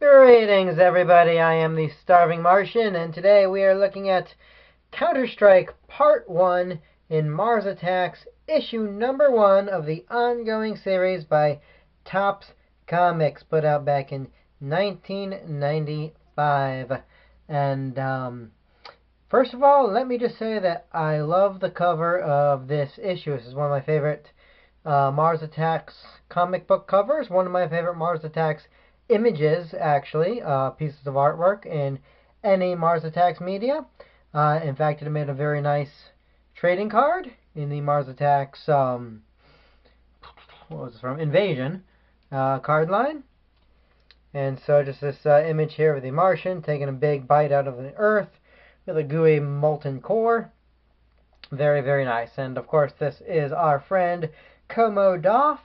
Greetings, everybody. I am the Starving Martian, and today we are looking at Counterstrike Part 1 in Mars Attacks, issue number 1 of the ongoing series by Topps Comics, put out back in 1995. And first of all, let me just say that I love the cover of this issue. This is one of my favorite Mars Attacks comic book covers, one of my favorite Mars Attacks images, actually, pieces of artwork in any Mars Attacks media. In fact, it made a very nice trading card in the Mars Attacks, what was it from? Invasion card line. And so just this image here of the Martian taking a big bite out of the Earth with a gooey molten core. Very, very nice. And of course, this is our friend Commodore,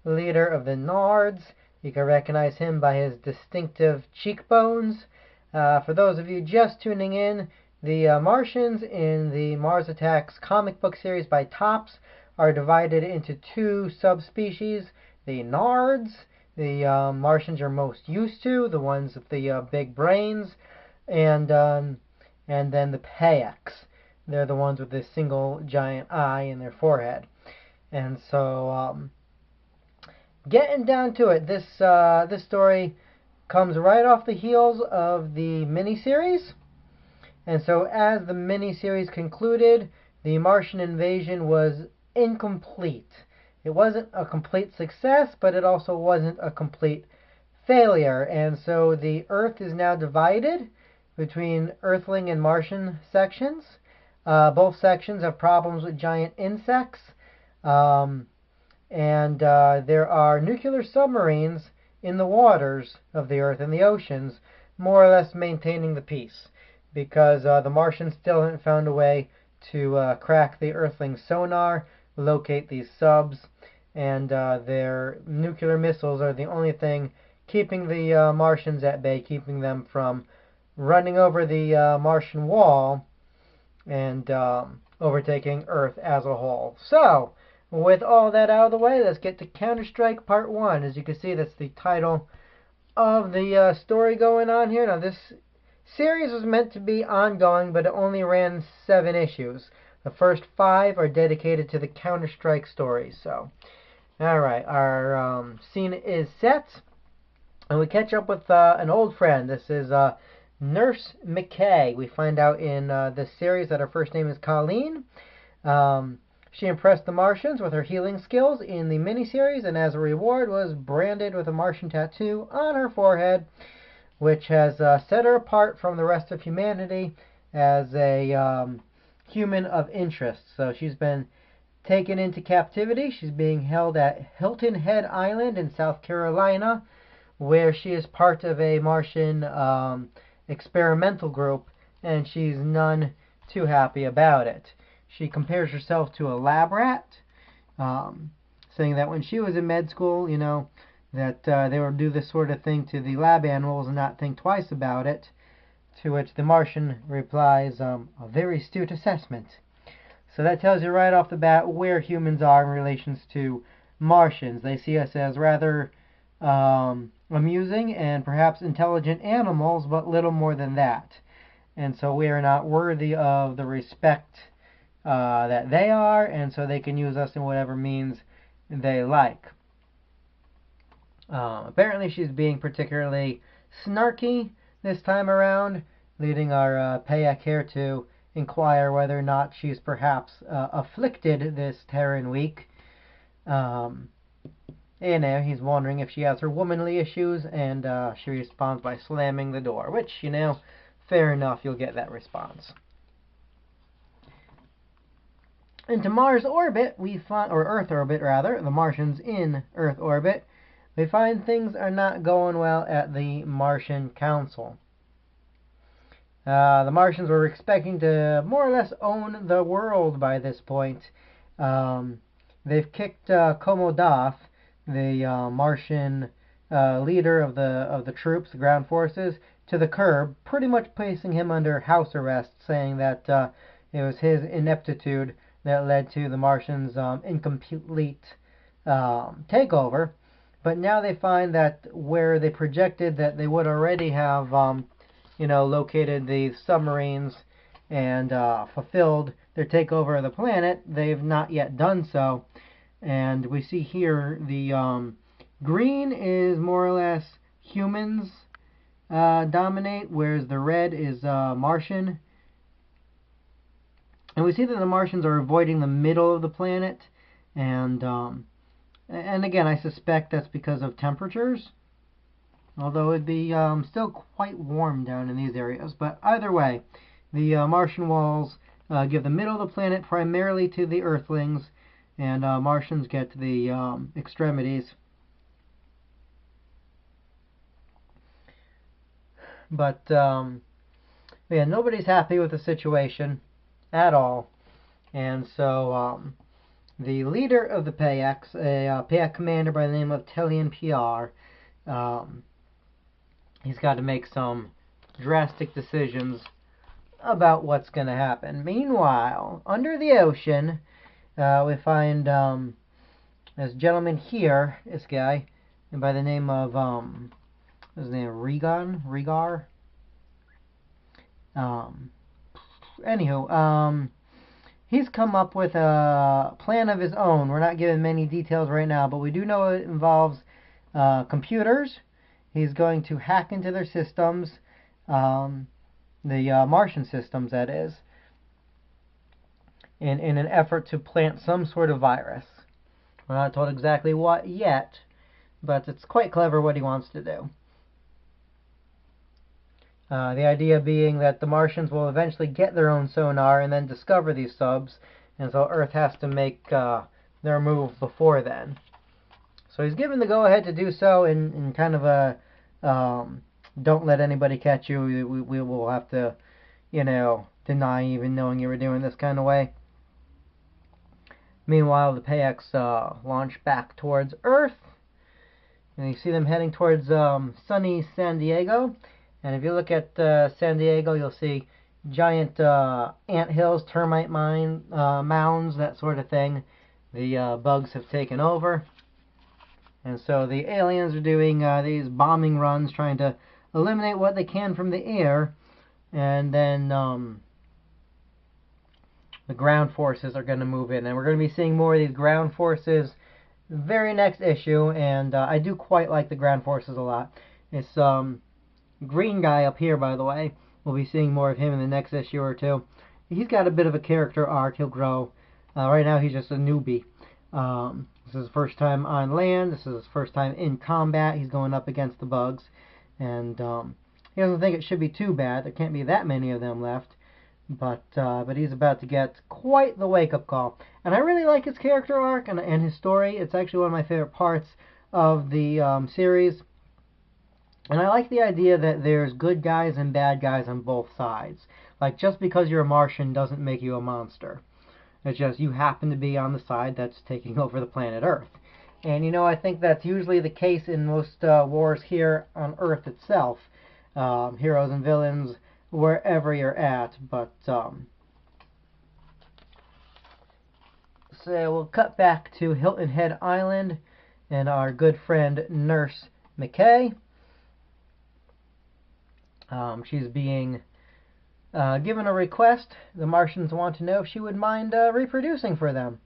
leader of the Nards. You can recognize him by his distinctive cheekbones. For those of you just tuning in, the Martians in the Mars Attacks comic book series by Topps are divided into two subspecies. The Nards, the Martians are most used to, the ones with the big brains, and then the Payaks. They're the ones with this single giant eye in their forehead. And so, getting down to it, this story comes right off the heels of the miniseries. And so as the miniseries concluded, the Martian invasion was incomplete. It wasn't a complete success, but it also wasn't a complete failure. And so the Earth is now divided between Earthling and Martian sections. Both sections have problems with giant insects. And there are nuclear submarines in the waters of the Earth and the oceans, more or less maintaining the peace, because the Martians still haven't found a way to crack the Earthling sonar, locate these subs, and their nuclear missiles are the only thing keeping the Martians at bay, keeping them from running over the Martian wall and overtaking Earth as a whole. So, with all that out of the way, let's get to Counterstrike Part 1. As you can see, that's the title of the story going on here. Now, this series was meant to be ongoing, but it only ran 7 issues. The first 5 are dedicated to the Counterstrike story. So, alright, our scene is set, and we catch up with an old friend. This is Nurse MacKay. We find out in this series that her first name is Colleen. She impressed the Martians with her healing skills in the miniseries, and as a reward was branded with a Martian tattoo on her forehead, which has set her apart from the rest of humanity as a human of interest. So she's been taken into captivity. She's being held at Hilton Head Island in South Carolina, where she is part of a Martian experimental group, and she's none too happy about it. She compares herself to a lab rat, saying that when she was in med school, that they would do this sort of thing to the lab animals and not think twice about it, to which the Martian replies, a very astute assessment. So that tells you right off the bat where humans are in relation to Martians. They see us as rather amusing and perhaps intelligent animals, but little more than that. And so we are not worthy of the respect that they are, and so they can use us in whatever means they like. Apparently she's being particularly snarky this time around, leading our Payak here to inquire whether or not she's perhaps afflicted this Terran week. He's wondering if she has her womanly issues, and she responds by slamming the door, which, fair enough, you'll get that response. Into Mars orbit, we find, or Earth orbit rather, the Martians in Earth orbit, we find things are not going well at the Martian Council. The Martians were expecting to more or less own the world by this point. They've kicked Commodore, the Martian leader of the troops, the ground forces, to the curb, pretty much placing him under house arrest, saying that it was his ineptitude that led to the Martians' incomplete takeover. But now they find that where they projected that they would already have, located the submarines and fulfilled their takeover of the planet, they've not yet done so. And we see here the green is more or less humans dominate, whereas the red is Martian. And we see that the Martians are avoiding the middle of the planet, and again, I suspect that's because of temperatures, although it'd be still quite warm down in these areas. But either way, the Martian walls give the middle of the planet primarily to the Earthlings, and Martians get the extremities. But yeah, nobody's happy with the situation at all, and so the leader of the PAX, a PAX commander by the name of Telian PR, he's got to make some drastic decisions about what's going to happen. Meanwhile, under the ocean, we find this gentleman here, this guy, by the name of, what's his name, Rhaegar? Anywho, he's come up with a plan of his own. We're not given many details right now, but we do know it involves computers. He's going to hack into their systems, the Martian systems, that is, in an effort to plant some sort of virus. We're not told exactly what yet, but it's quite clever what he wants to do. The idea being that the Martians will eventually get their own sonar and then discover these subs, and so Earth has to make their move before then. So he's given the go-ahead to do so in kind of a don't let anybody catch you, we will have to, deny even knowing you were doing this kind of way. Meanwhile, the PAX launch back towards Earth, and you see them heading towards sunny San Diego. And if you look at San Diego, you'll see giant ant hills, termite mounds, that sort of thing. The bugs have taken over. And so the aliens are doing these bombing runs, trying to eliminate what they can from the air. And then the ground forces are going to move in. And we're going to be seeing more of these ground forces very next issue. And I do quite like the ground forces a lot. It's green guy up here, by the way. We'll be seeing more of him in the next issue or two. He's got a bit of a character arc. He'll grow. Right now, he's just a newbie. This is his first time on land. This is his first time in combat. He's going up against the bugs. And he doesn't think it should be too bad. There can't be that many of them left. But he's about to get quite the wake-up call. And I really like his character arc and his story. It's actually one of my favorite parts of the series. And I like the idea that there's good guys and bad guys on both sides. Like, just because you're a Martian doesn't make you a monster. It's just you happen to be on the side that's taking over the planet Earth. And, I think that's usually the case in most wars here on Earth itself. Heroes and villains, wherever you're at. But, so we'll cut back to Hilton Head Island and our good friend Nurse MacKay. She's being given a request. The Martians want to know if she would mind reproducing for them.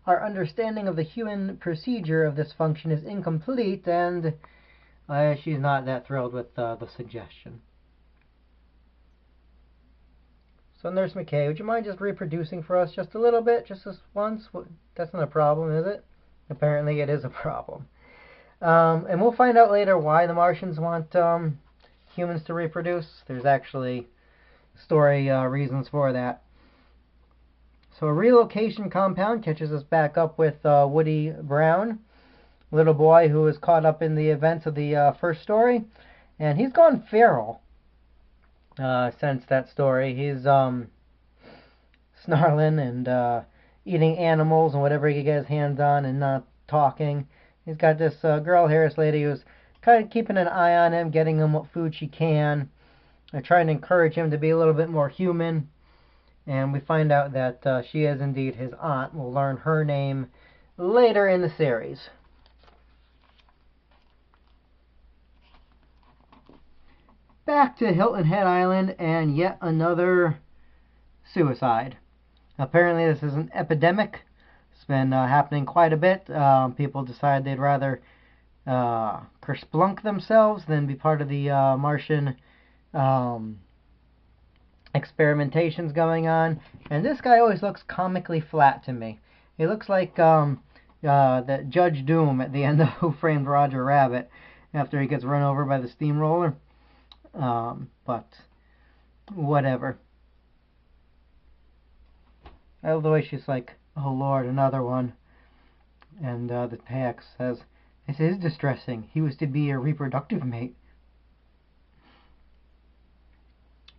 Our understanding of the human procedure of this function is incomplete, and she's not that thrilled with the suggestion. So, Nurse MacKay, would you mind just reproducing for us just a little bit, just this once? That's not a problem, is it? Apparently it is a problem. And we'll find out later why the Martians want humans to reproduce. There's actually story reasons for that. So a relocation compound catches us back up with Woody Brown, little boy who was caught up in the events of the first story, and he's gone feral since that story. He's snarling and eating animals and whatever he could get his hands on, and not talking. He's got this girl here, this lady who's kind of keeping an eye on him, getting him what food she can, and trying to encourage him to be a little bit more human. And we find out that she is indeed his aunt. We'll learn her name later in the series. back to Hilton Head Island and yet another suicide. Apparently this is an epidemic. It's been happening quite a bit. People decide they'd rather kerplunk themselves than be part of the Martian experimentations going on. And this guy always looks comically flat to me. He looks like that Judge Doom at the end of Who Framed Roger Rabbit after he gets run over by the steamroller. But whatever. I love the way she's like, oh Lord, another one. And the Pax says, this is distressing. He was to be a reproductive mate.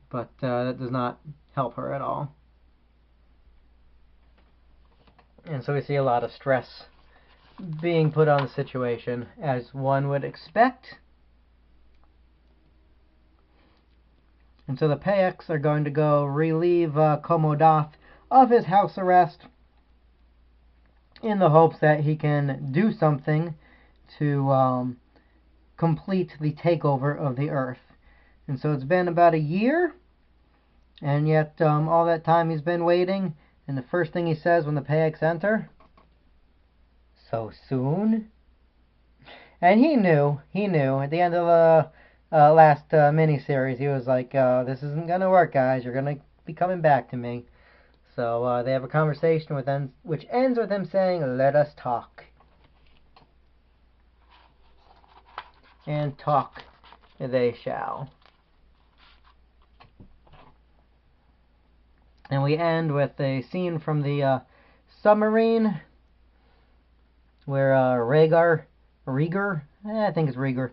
But that does not help her at all. And so we see a lot of stress being put on the situation, as one would expect. And so the Pax are going to go relieve Komodoth of his house arrest in the hopes that he can do something to complete the takeover of the Earth. And so it's been about a year, and yet all that time he's been waiting, and the first thing he says when the Pax enter, so soon? And he knew at the end of the last miniseries, he was like, this isn't going to work, guys, you're going to be coming back to me. So they have a conversation with them, which ends with him saying, let us talk. And talk they shall. And we end with a scene from the submarine where Rhaegar, I think it's Rhaegar,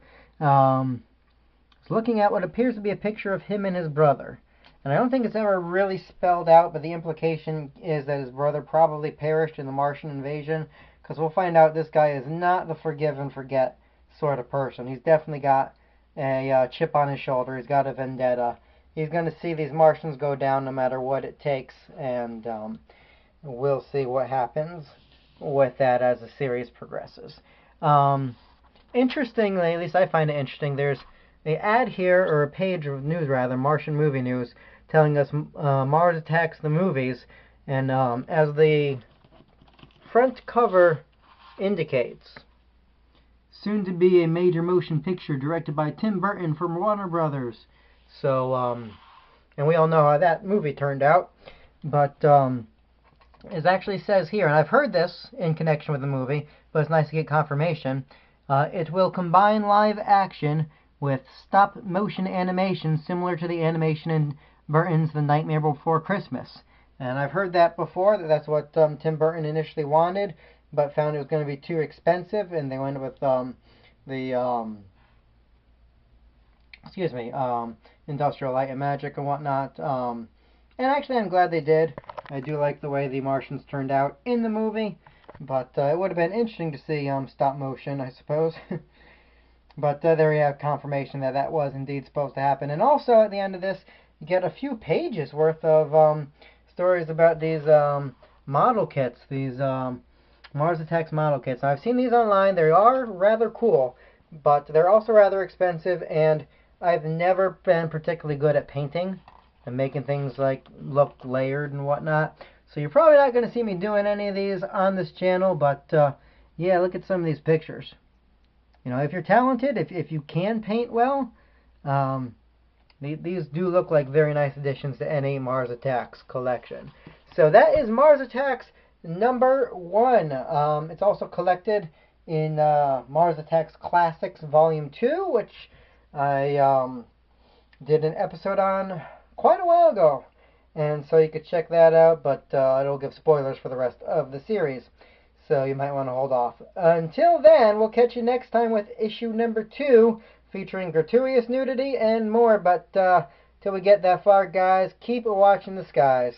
is looking at what appears to be a picture of him and his brother. And I don't think it's ever really spelled out, but the implication is that his brother probably perished in the Martian invasion, because we'll find out this guy is not the forgive and forget sort of person. He's definitely got a chip on his shoulder. He's got a vendetta. He's going to see these Martians go down no matter what it takes, and we'll see what happens with that as the series progresses. Interestingly, at least I find it interesting, there's an ad here, or a page of news rather, Martian movie news, telling us Mars Attacks the movies, and as the front cover indicates, soon to be a major motion picture directed by Tim Burton from Warner Brothers. So, and we all know how that movie turned out, but it actually says here, and I've heard this in connection with the movie, but it's nice to get confirmation, it will combine live action with stop-motion animation similar to the animation in Burton's The Nightmare Before Christmas. And I've heard that before, that's what Tim Burton initially wanted, but found it was going to be too expensive, and they went with Industrial Light and Magic and whatnot. And actually I'm glad they did. I do like the way the Martians turned out in the movie, but it would have been interesting to see stop motion, I suppose. But there you have confirmation that that was indeed supposed to happen. And also at the end of this, you get a few pages worth of stories about these model kits, these Mars Attacks model kits. Now, I've seen these online. They are rather cool, but they're also rather expensive, and I've never been particularly good at painting and making things like look layered and whatnot. So you're probably not going to see me doing any of these on this channel, but yeah, look at some of these pictures. You know, if you're talented, if you can paint well, these do look like very nice additions to any Mars Attacks collection. So that is Mars Attacks #1. It's also collected in Mars Attacks Classics Volume 2, which I did an episode on quite a while ago. And so you could check that out, but it'll give spoilers for the rest of the series. So you might want to hold off. Until then, we'll catch you next time with issue #2, featuring gratuitous nudity and more. But till we get that far, guys, keep watching the skies.